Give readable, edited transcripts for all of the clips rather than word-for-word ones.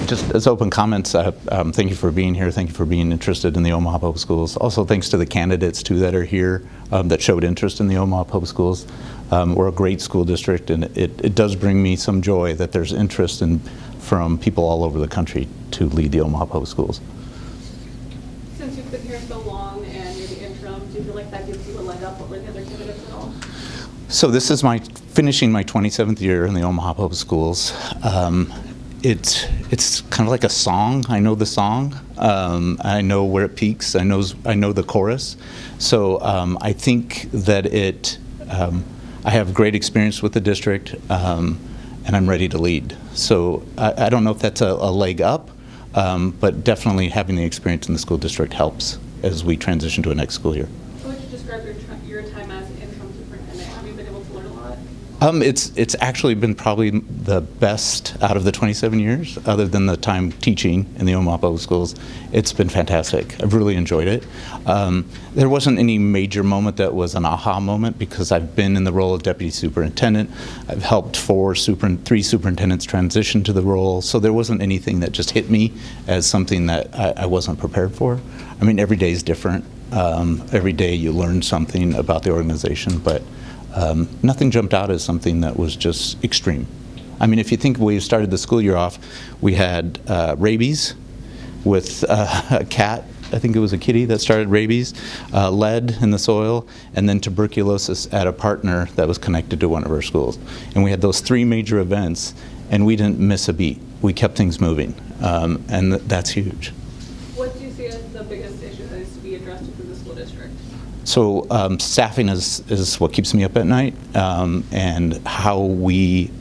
Just as open comments, thank you for being here. Thank you for being interested in the Omaha Public Schools. Also, thanks to the candidates, too, that are here that showed interest in the Omaha Public Schools. We're a great school district, and it does bring me some joy that there's interest from people all over the country to lead the Omaha Public Schools. Since you've been here so long and you're the interim, do you feel like that gives you a leg up over the other candidates at all? So this is finishing my 27th year in the Omaha Public Schools. It's kind of like a song. I know the song. I know where it peaks. I know the chorus. So I think that I have great experience with the district, and I'm ready to lead. So I don't know if that's a leg up, but definitely having the experience in the school district helps as we transition to a next school year. How would you describe your time as interim superintendent? Have you been able to learn a lot? It's actually been probably the best out of the 27 years, other than the time teaching in the Omaha Public Schools. It's been fantastic. I've really enjoyed it. There wasn't any major moment that was an aha moment because I've been in the role of deputy superintendent. I've helped three superintendents transition to the role, so there wasn't anything that just hit me as something that I wasn't prepared for. I mean, every day is different. Every day you learn something about the organization, but nothing jumped out as something that was just extreme. I mean, if you think we started the school year off, we had rabies with a cat, I think it was a kitty that started rabies, lead in the soil, and then tuberculosis at a partner that was connected to one of our schools. And we had those three major events, and we didn't miss a beat. We kept things moving, and that's huge. What do you see as the biggest issue that needs to be addressed within the school district? So staffing is what keeps me up at night, and how we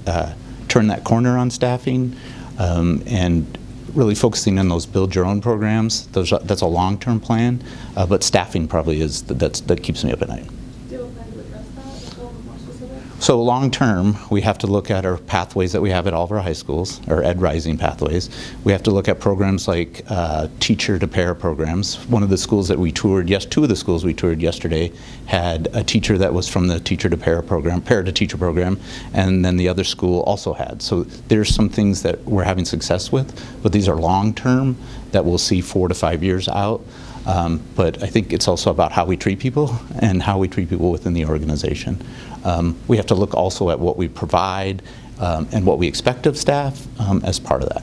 turn that corner on staffing, and really focusing on those build your own programs. That's a long-term plan, but staffing probably is that keeps me up at night. Do you have a plan to address that a little more specific? So long-term, we have to look at our pathways that we have at all of our high schools, our Ed Rising pathways. We have to look at programs like teacher-to-pair programs. One of the schools that we toured, two of the schools we toured yesterday had a teacher that was from the teacher-to-pair program, pair-to-teacher program, and then the other school also had. So there's some things that we're having success with, but these are long-term that we'll see 4 to 5 years out. But I think it's also about how we treat people and how we treat people within the organization. We have to look also at what we provide and what we expect of staff as part of that.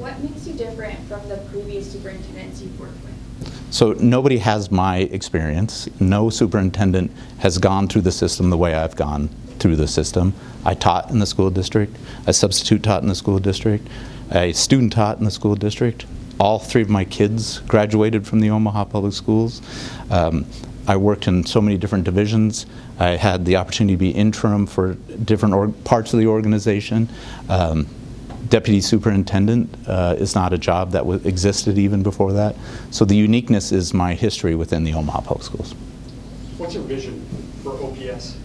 What makes you different from the previous superintendents you've worked with? So nobody has my experience. No superintendent has gone through the system the way I've gone through the system. I taught in the school district. I substitute taught in the school district. I student taught in the school district. All 3 of my kids graduated from the Omaha Public Schools. I worked in so many different divisions. I had the opportunity to be interim for different parts of the organization. Deputy superintendent is not a job that existed even before that. So the uniqueness is my history within the Omaha Public Schools. What's your vision for OPS?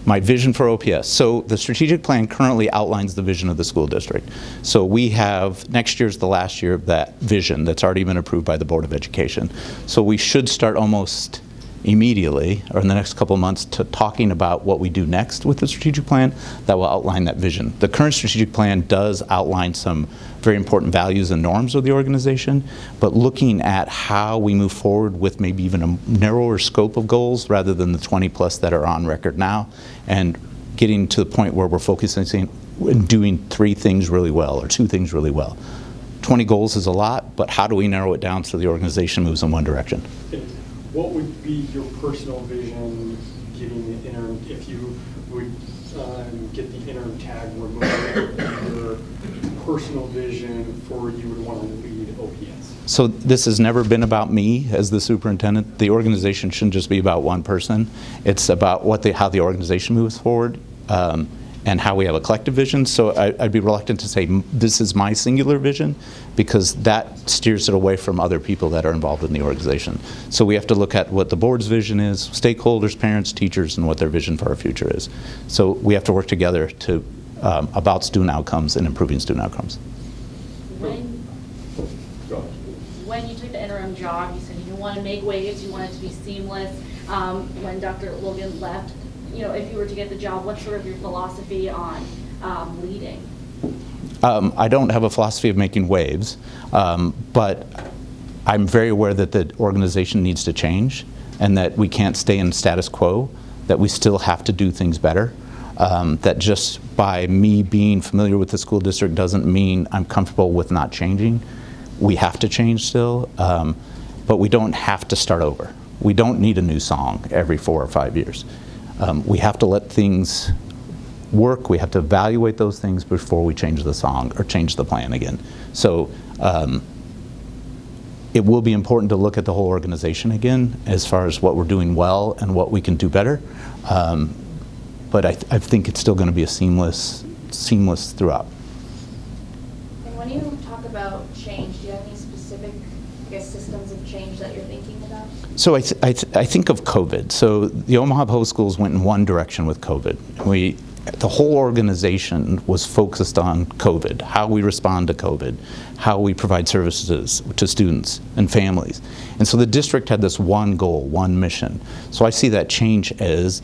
My vision for OPS. So the strategic plan currently outlines the vision of the school district. So we have, next year's the last year of that vision that's already been approved by the Board of Education. So we should start almost immediately, or in the next couple of months, to talking about what we do next with the strategic plan that will outline that vision. The current strategic plan does outline some very important values and norms of the organization, but looking at how we move forward with maybe even a narrower scope of goals rather than the 20 plus that are on record now, and getting to the point where we're focusing and doing 3 things really well or 2 things really well. 20 goals is a lot, but how do we narrow it down so the organization moves in one direction? What would be your personal vision getting the interim, if you would get the interim tag removed, your personal vision for you would want to lead OPS? So this has never been about me as the superintendent. The organization shouldn't just be about one person. It's about how the organization moves forward and how we have a collective vision. So I'd be reluctant to say this is my singular vision, because that steers it away from other people that are involved in the organization. So we have to look at what the board's vision is, stakeholders, parents, teachers, and what their vision for our future is. So we have to work together to about student outcomes and improving student outcomes. When you took the interim job, you said you didn't want to make waves, you wanted it to be seamless. When Dr. Logan left, if you were to get the job, what's sort of your philosophy on leading? I don't have a philosophy of making waves, but I'm very aware that the organization needs to change and that we can't stay in status quo, that we still have to do things better, that just by me being familiar with the school district doesn't mean I'm comfortable with not changing. We have to change still, but we don't have to start over. We don't need a new song every 4 or 5 years. We have to let things work. We have to evaluate those things before we change the song or change the plan again. So it will be important to look at the whole organization again as far as what we're doing well and what we can do better. But I think it's still going to be a seamless throughout. And when you talk about change, do you have any specific, I guess, systems of change that you're thinking about? So I think of COVID. So the Omaha Public Schools went in one direction with COVID. The whole organization was focused on COVID, how we respond to COVID, how we provide services to students and families. And so the district had this one goal, one mission. So I see that change as,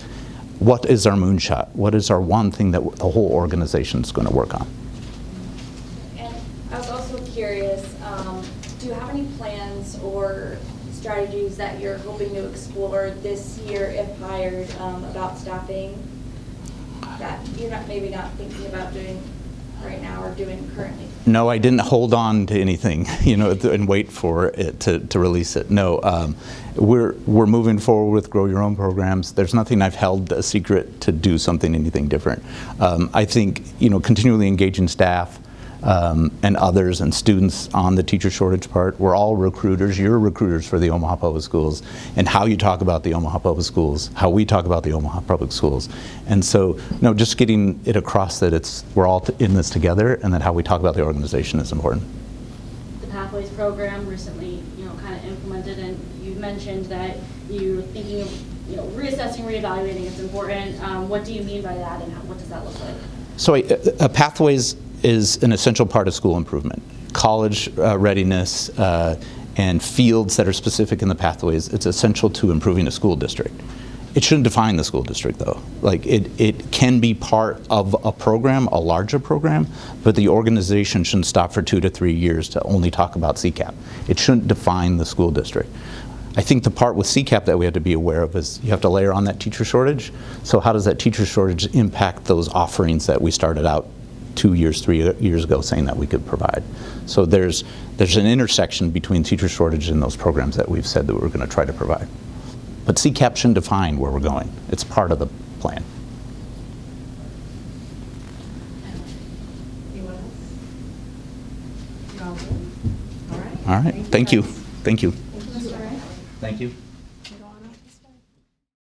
what is our moonshot? What is our one thing that the whole organization is going to work on? And I was also curious, do you have any plans or strategies that you're hoping to explore this year if hired about staffing that you're maybe not thinking about doing right now or doing currently? No, I didn't hold on to anything, and wait for it to release it. No, we're moving forward with Grow Your Own programs. There's nothing I've held a secret to do anything different. I think, continually engaging staff and others and students on the teacher shortage part. We're all recruiters. You're recruiters for the Omaha Public Schools, and how you talk about the Omaha Public Schools, how we talk about the Omaha Public Schools. And so, just getting it across that we're all in this together, and that how we talk about the organization is important. The Pathways program recently, kind of implemented, and you mentioned that you're thinking of, reassessing, reevaluating. It's important. What do you mean by that, and what does that look like? So, Pathways is an essential part of school improvement. College readiness and fields that are specific in the pathways, it's essential to improving a school district. It shouldn't define the school district, though. Like, it can be part of a program, a larger program, but the organization shouldn't stop for 2 to 3 years to only talk about CCAP. It shouldn't define the school district. I think the part with CCAP that we have to be aware of is you have to layer on that teacher shortage. So how does that teacher shortage impact those offerings that we started out 2 years, 3 years ago saying that we could provide? So there's an intersection between teacher shortage and those programs that we've said that we're going to try to provide. But CCAP shouldn't define where we're going. It's part of the plan. Anyone else? You're all good? All right. All right. Thank you. guys. Thank you. Thank you, Mr. Wright. Thank you.